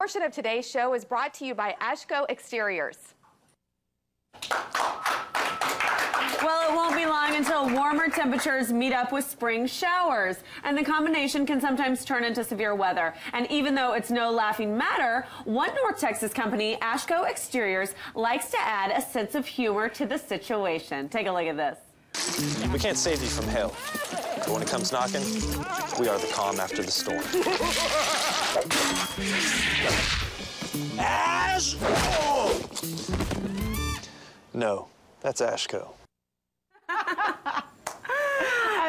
portion of today's show is brought to you by Ashco Exteriors. Well, it won't be long until warmer temperatures meet up with spring showers, and the combination can sometimes turn into severe weather. And even though it's no laughing matter, one North Texas company, Ashco Exteriors, likes to add a sense of humor to the situation. Take a look at this. We can't save you from hell, but when it comes knocking, we are the calm after the storm. Ash! Oh! No, that's Ashco.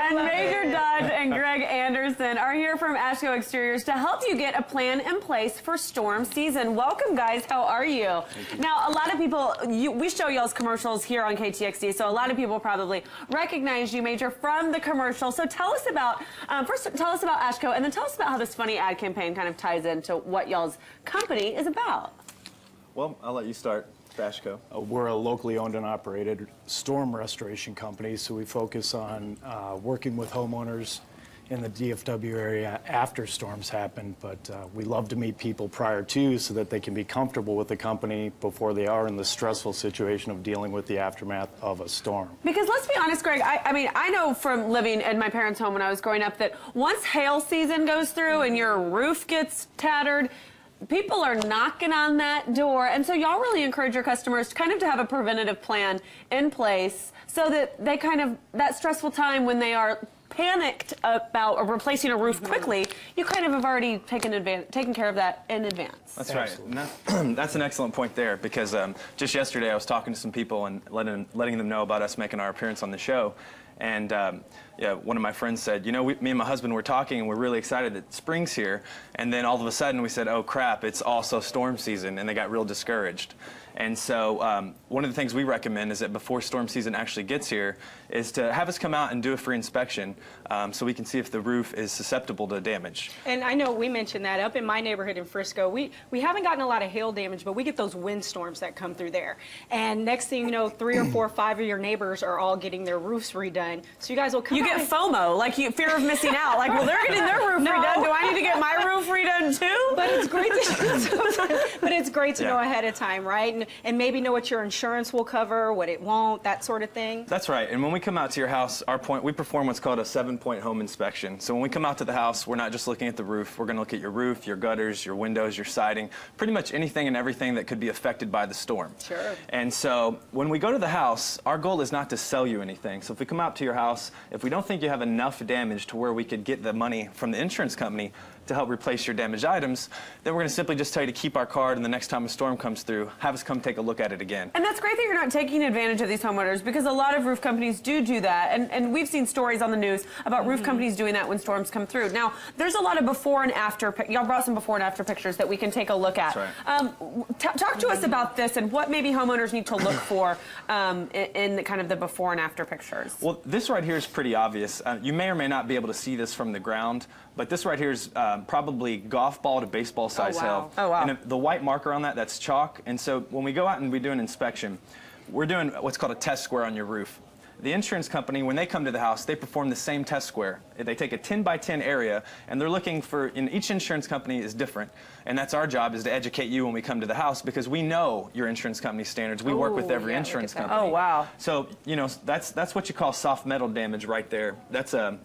And Major Dodge and Greg Anderson are here from Ashco Exteriors to help you get a plan in place for storm season. Welcome, guys. How are you? Now, a lot of people, we show y'all's commercials here on KTXD, so a lot of people probably recognize you, Major, from the commercial. So tell us about, first tell us about Ashco, and then tell us about how this funny ad campaign kind of ties into what y'all's company is about. Well, I'll let you start. Ashco. We're a locally owned and operated storm restoration company, so we focus on working with homeowners in the DFW area after storms happen, but we love to meet people prior to so that they can be comfortable with the company before they are in the stressful situation of dealing with the aftermath of a storm. Because let's be honest, Greg, I mean, I know from living in my parents' home when I was growing up that once hail season goes through and your roof gets tattered, people are knocking on that door, and so y'all really encourage your customers kind of to have a preventative plan in place so that they kind of, that stressful time when they are panicked about replacing a roof quickly, you kind of have already taken care of that in advance. That's right. That's an excellent point there, because just yesterday I was talking to some people and letting them know about us making our appearance on the show. And yeah, one of my friends said, you know, me and my husband were talking and we're really excited that spring's here. And then all of a sudden we said, oh crap, it's also storm season, and they got real discouraged. And so one of the things we recommend is that before storm season actually gets here is to have us come out and do a free inspection so we can see if the roof is susceptible to damage. And I know we mentioned that up in my neighborhood in Frisco, we haven't gotten a lot of hail damage, but we get those windstorms that come through there. And next thing you know, 3 or 4 or 5 of your neighbors are all getting their roofs redone. So you guys will come out. You get FOMO, like fear of missing out. Like, well, they're getting their roof redone. Do I need to get my roof redone too? But it's great to, know ahead of time, right? And maybe know what your insurance will cover, what it won't, that sort of thing. That's right. And when we come out to your house, we perform what's called a 7-point home inspection. So when we come out to the house, we're not just looking at the roof. We're going to look at your roof, your gutters, your windows, your siding, pretty much anything and everything that could be affected by the storm. Sure. And so when we go to the house, our goal is not to sell you anything. So if we come out to your house, if we don't think you have enough damage to where we could get the money from the insurance company to help replace your damaged items, then we're going to simply just tell you to keep our card, and the next time a storm comes through, have us come take a look at it again. And that's great that you're not taking advantage of these homeowners, because a lot of roof companies do that, and we've seen stories on the news about roof companies doing that when storms come through. Now, there's a lot of before and after, y'all brought some before and after pictures that we can take a look at. That's right. Talk to us about this and what maybe homeowners need to look for in the kind of the before and after pictures. Well, this right here is pretty obvious. You may or may not be able to see this from the ground, but this right here is probably golf ball to baseball size hail. Oh, wow. And the white marker on that, that's chalk. And so when we go out and we do an inspection, we're doing what's called a test square on your roof. The insurance company, when they come to the house, they perform the same test square. They take a 10 by 10 area, and they're looking for, and each insurance company is different. And that's our job, is to educate you when we come to the house, because we know your insurance company's standards. We work with every insurance company. Oh, wow. So, you know, that's what you call soft metal damage right there. That's a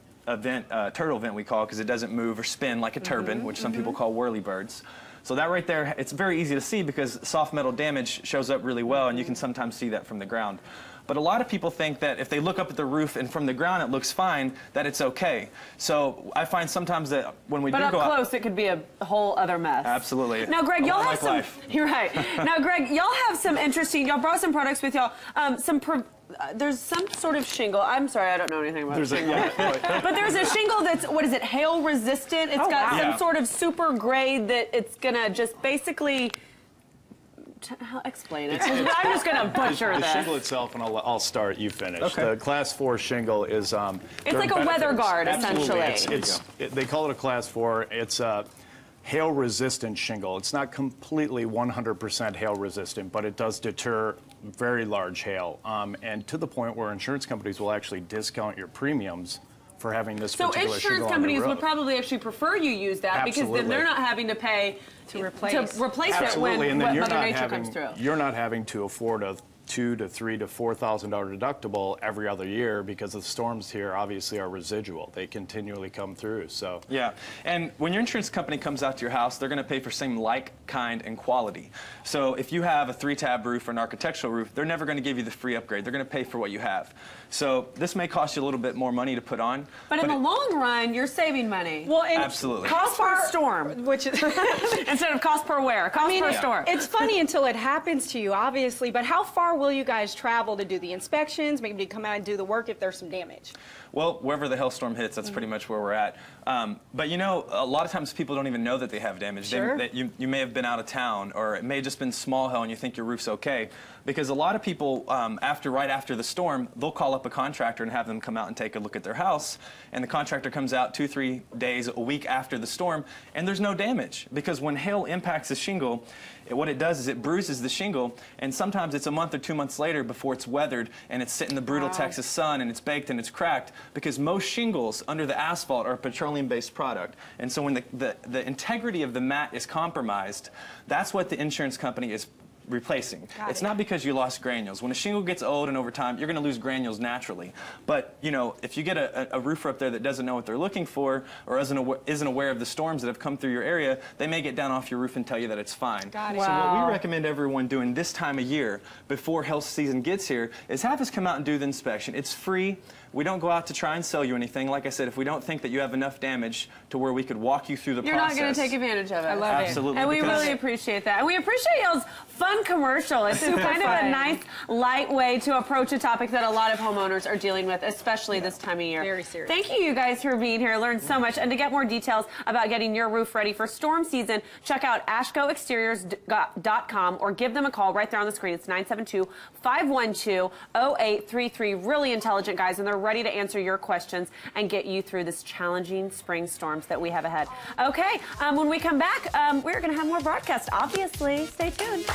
turtle vent we call, because it doesn't move or spin like a turbine, which some people call whirlybirds. So that right there, it's very easy to see because soft metal damage shows up really well, and you can sometimes see that from the ground. But a lot of people think that if they look up at the roof and from the ground it looks fine, that it's okay. So I find sometimes that when we do go out... But up close, it could be a whole other mess. Absolutely. Now, Greg, y'all have some... Life. You're right. Now, Greg, y'all have some interesting... Y'all brought some products with y'all. There's some sort of shingle. I'm sorry, I don't know anything about shingle. But there's a shingle that's, what is it, hail resistant? It's got some sort of super grade that it's going to just basically... Explain it. I'm just going to butcher the this. shingle itself, and I'll start, you finish. Okay. The Class 4 shingle is... it's like a weather guard, essentially. They call it a Class 4. It's a hail-resistant shingle. It's not completely 100% hail-resistant, but it does deter very large hail, and to the point where insurance companies will actually discount your premiums for having this So particular insurance shingle on companies their would roof. probably actually prefer you use that because then they're not having to pay to replace it when and then Mother Nature comes through. you're not having to afford a $2,000 to $3,000 to $4,000 deductible every other year because the storms here obviously are residual. They continually come through. So Yeah, and when your insurance company comes out to your house, they're going to pay for same like, kind, and quality. So if you have a 3-tab roof or an architectural roof, they're never going to give you the free upgrade. They're going to pay for what you have. So this may cost you a little bit more money to put on. But in the long run, you're saving money. Well, and Absolutely. Cost per storm. which is Instead of cost per wear, cost per storm. It's funny until it happens to you, obviously, but how far will you guys travel to do the inspections, maybe to come out and do the work if there's some damage? Well, wherever the hailstorm hits, that's pretty much where we're at. But you know, a lot of times people don't even know that they have damage. Sure. You may have been out of town, or it may have just been small hail and you think your roof's okay. Because a lot of people, right after the storm, they'll call up a contractor and have them come out and take a look at their house. And the contractor comes out 2-3 days, a week after the storm, and there's no damage. Because when hail impacts the shingle, what it does is it bruises the shingle, and sometimes it's a month or 2 months later before it's weathered and it's sitting in the brutal Texas sun and it's baked and it's cracked, because most shingles under the asphalt are a petroleum-based product. And so when the integrity of the mat is compromised, that's what the insurance company is replacing. It's not because you lost granules. When a shingle gets old and over time, you're going to lose granules naturally. But, you know, if you get a roofer up there that doesn't know what they're looking for or isn't aware of the storms that have come through your area, they may get down off your roof and tell you that it's fine. Got it. So what we recommend everyone doing this time of year before hail season gets here is have us come out and do the inspection. It's free. We don't go out to try and sell you anything. Like I said, if we don't think that you have enough damage to where we could walk you through the You're process. not going to take advantage of it. I love it. Absolutely. And we really appreciate that. And we appreciate y'all's fun commercial. It's kind of a nice, light way to approach a topic that a lot of homeowners are dealing with, especially this time of year. Very serious. Thank you guys for being here. I learned so much. And to get more details about getting your roof ready for storm season, check out ashcoexteriors.com or give them a call right there on the screen. It's 972-512-0833. Really intelligent guys, and they're ready to answer your questions and get you through this challenging spring storms that we have ahead. Okay, when we come back, we're going to have more broadcast, obviously. Stay tuned.